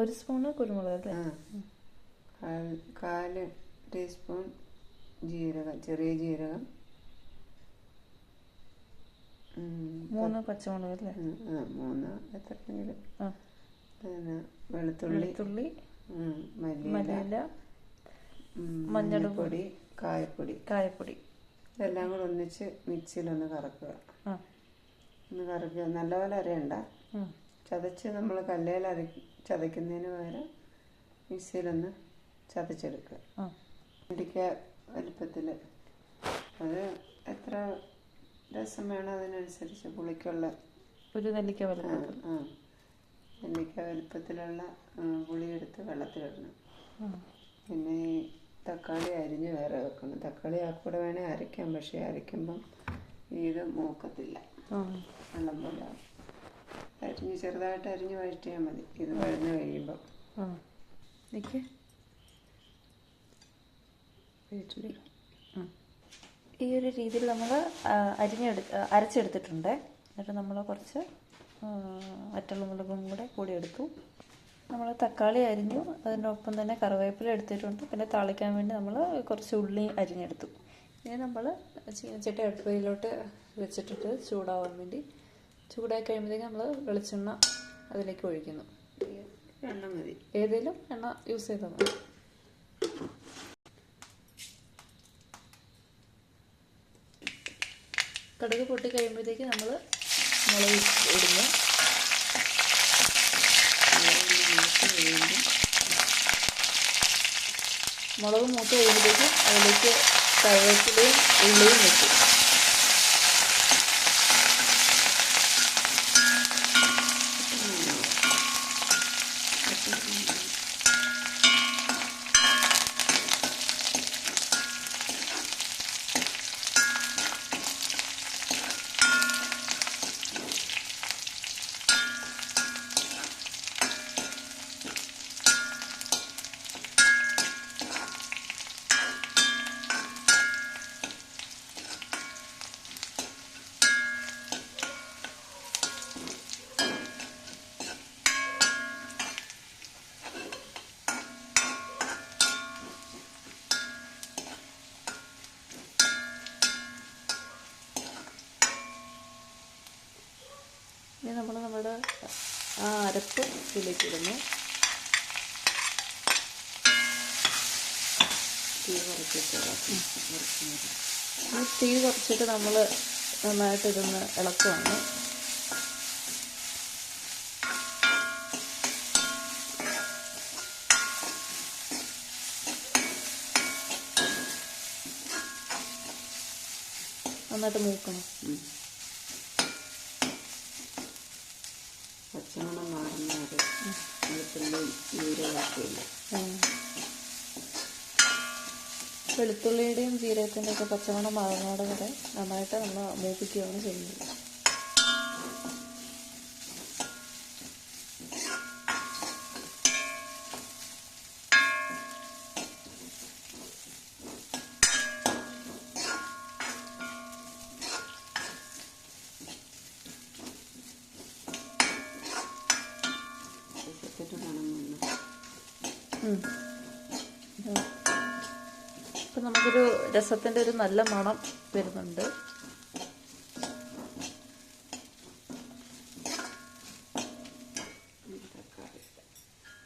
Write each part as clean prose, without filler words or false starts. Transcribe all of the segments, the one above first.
1 spoon കുരുമുളക് അല്ലേ? 1/4 teaspoon ജീരകം, ചെറിയ ജീരകം, 3 പച്ചമുളക് അല്ലേ? 3 എത്രയെങ്കിലും. പിന്നെ വെളുത്തുള്ളി, മല്ലിയില, മഞ്ഞൾപ്പൊടി, കായപ്പൊടി ഇതെല്ലാം കൂടെ ഒന്നിച്ച് മിക്സിയിലൊന്ന് കറക്കുക. നല്ലപോലെ അരയണ്ട, ചതച്ച് നമ്മൾ കല്ലേൽ ചതയ്ക്കുന്നതിന് പകരം മിക്സിയിലൊന്ന് ചതച്ചെടുക്കുക. നെല്ലിക്ക വലിപ്പത്തിൽ. അത് എത്ര രസം വേണം അതിനനുസരിച്ച് പുളിക്കുള്ള ഒരു നെല്ലിക്ക വലിപ്പത്തിൽ. നെല്ലിക്ക വലിപ്പത്തിലുള്ള പുളിയെടുത്ത് വെള്ളത്തിലിടണം. പിന്നെ ഈ തക്കാളി അരിഞ്ഞ് വേറെ വെക്കണം. തക്കാളി ആ കൂടെ വേണേൽ അരയ്ക്കാം, പക്ഷേ അരയ്ക്കുമ്പം ഇത് മൂക്കത്തില്ല, വെള്ളം പോലെ ചെറുതായിട്ട് അരിഞ്ഞ് വഴറ്റിയാൽ മതി. ഇത് വഴന്ന് കഴിയുമ്പം ഈ ഒരു രീതിയിൽ നമ്മൾ അരച്ചെടുത്തിട്ടുണ്ട്. എന്നിട്ട് നമ്മൾ കുറച്ച് വറ്റൽമുളകും കൂടി എടുത്തു. നമ്മൾ തക്കാളി അരിഞ്ഞു, അതിനൊപ്പം തന്നെ കറിവേപ്പില എടുത്തിട്ടുണ്ട്. പിന്നെ താളിക്കാൻ വേണ്ടി നമ്മൾ കുറച്ച് ഉള്ളി അരിഞ്ഞെടുത്തു. ഇനി നമ്മൾ ചീനച്ചട്ടി അടുപ്പയിലോട്ട് വെച്ചിട്ടിട്ട് ചൂടാവാൻ വേണ്ടി, ചൂടായി കഴിയുമ്പോഴത്തേക്ക് നമ്മൾ വെളിച്ചെണ്ണ അതിലേക്ക് ഒഴിക്കുന്നു. എണ്ണ മതി, ഏതെങ്കിലും എണ്ണ യൂസ് ചെയ്താൽ മതി. കടുക് പൊട്ടി കഴിയുമ്പോഴത്തേക്ക് നമ്മൾ മുളക് ഇടുന്നു. മുളക് മൂത്ത് കഴിയുമ്പോഴത്തേക്കും അതിലേക്ക് കറിവേപ്പിലയും ഉള്ളിയും വെക്കും. ഇനി നമ്മൾ നമ്മുടെ അരപ്പ് ഇതിലേക്ക് ഇടുന്നു. തീ കുറച്ചിട്ട് നമ്മൾ നന്നായിട്ട് ഇതൊന്ന് ഇളക്കുവാണ്. നന്നായിട്ട് മൂക്കണം. പച്ചമണം മാറുന്നത് ജീരകമൊക്കെയില്ല. വെളുത്തുള്ളിയുടെയും ജീരകത്തിൻ്റെ ഒക്കെ പച്ചമണം മാറുന്നതോടെ വരെ നന്നായിട്ട് നമ്മൾ മൂപ്പിക്കുകയാണ് ചെയ്യുന്നത്. ഇപ്പം നമുക്കൊരു രസത്തിൻ്റെ ഒരു നല്ല മണം വരുന്നുണ്ട്.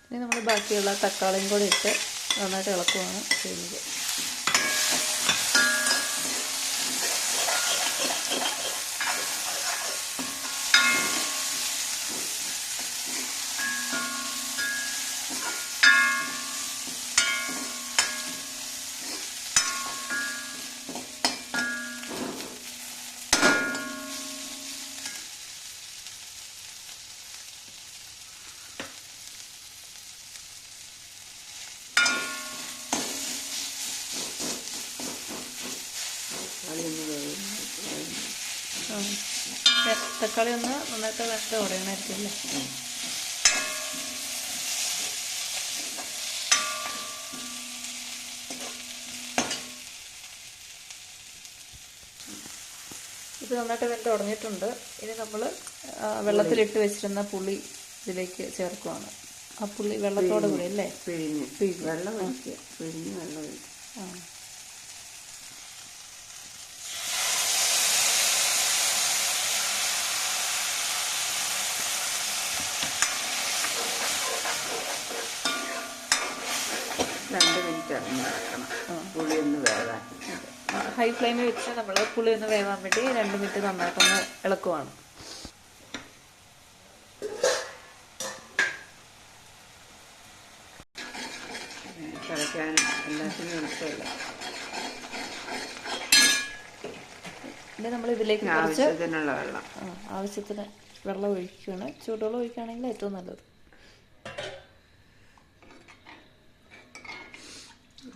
ഇനി നമ്മൾ ബാക്കിയുള്ള തക്കാളിയും കൂടി ഇട്ട് നന്നായിട്ട് ഇളക്കുകയാണ് ചെയ്യുന്നത്. തക്കാളി ഒന്ന് നന്നായിട്ട് വെന്ത് ഉടയണമായിരിക്കും അല്ലേ? ഇത് നന്നായിട്ട് വെന്ത് ഉടഞ്ഞിട്ടുണ്ട്. ഇനി നമ്മൾ വെള്ളത്തിലിട്ട് വെച്ചിരുന്ന പുളി ഇതിലേക്ക് ചേർക്കുവാണ്. ആ പുളി വെള്ളത്തോടെ കൂടി അല്ലേ? പിഴിഞ്ഞ് വെള്ളം ഒഴിക്കുക, പിഴിഞ്ഞ് വെള്ളം ഒഴിക്കുക. ആ, രണ്ട് മിനിറ്റ് ഇറങ്ങി വെക്കണം പുളി ഒന്ന് വേവാൻ. ഹൈ ഫ്ലെയിമിൽ വെച്ച് നമ്മൾ പുളി ഒന്ന് വേവാൻ വേണ്ടി 2 മിനിറ്റ് നന്നായിട്ടൊന്ന് ഇളക്കുവാണ്. തിളയ്ക്കാനും എല്ലാത്തിനും എളുപ്പമില്ല. പിന്നെ നമ്മൾ ഇതിലേക്ക് കുറച്ച് ആവശ്യത്തിനുള്ള വെള്ളം, ആവശ്യത്തിന് വെള്ളം ഒഴിക്കുകയാണ്. ചൂടുവെള്ളം ഒഴിക്കുകയാണെങ്കിൽ ഏറ്റവും നല്ലത്.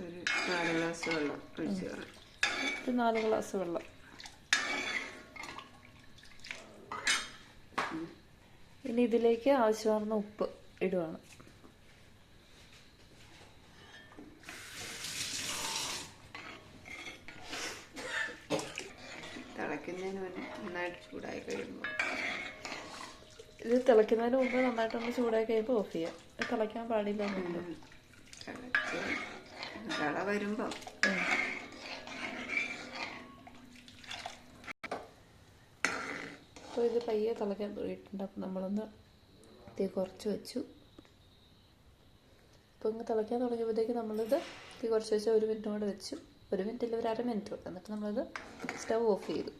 ഒരു 4 ഗ്ലാസ് വെള്ളം ഒഴിച്ച് വേണം. ഒരു 4 ഗ്ലാസ് വെള്ളം. ഇനി ഇതിലേക്ക് ആവശ്യമാർന്ന ഉപ്പ് ഇടുവാണ്. തിളയ്ക്കുന്നതിന് മുന്നേ നന്നായിട്ട് ചൂടായി കഴിയുമ്പോൾ, ഇത് തിളയ്ക്കുന്നതിന് മുമ്പ് നന്നായിട്ടൊന്ന് ചൂടായി കഴിയുമ്പോൾ ഓഫ് ചെയ്യാം. ഇത് തിളയ്ക്കാൻ പാടില്ല എന്നുണ്ട്. തിളച്ച് തിള വരുമ്പോൾ അപ്പോൾ ഇത് പയ്യെ തിളയ്ക്കാൻ തുടങ്ങിയിട്ടുണ്ട്. അപ്പോൾ നമ്മളൊന്ന് തീ കുറച്ച് വെച്ചു. അപ്പോൾ ഇങ്ങ് തിളയ്ക്കാൻ തുടങ്ങിയപ്പോഴത്തേക്ക് നമ്മളിത് തീ കുറച്ച് വെച്ച് 1 മിനിറ്റ് കൂടെ വെച്ചു. 1 മിനിറ്റ് ഇല്ല, ഒരു 1/2 മിനിറ്റ്. എന്നിട്ട് നമ്മളിത് സ്റ്റവ് ഓഫ് ചെയ്തു.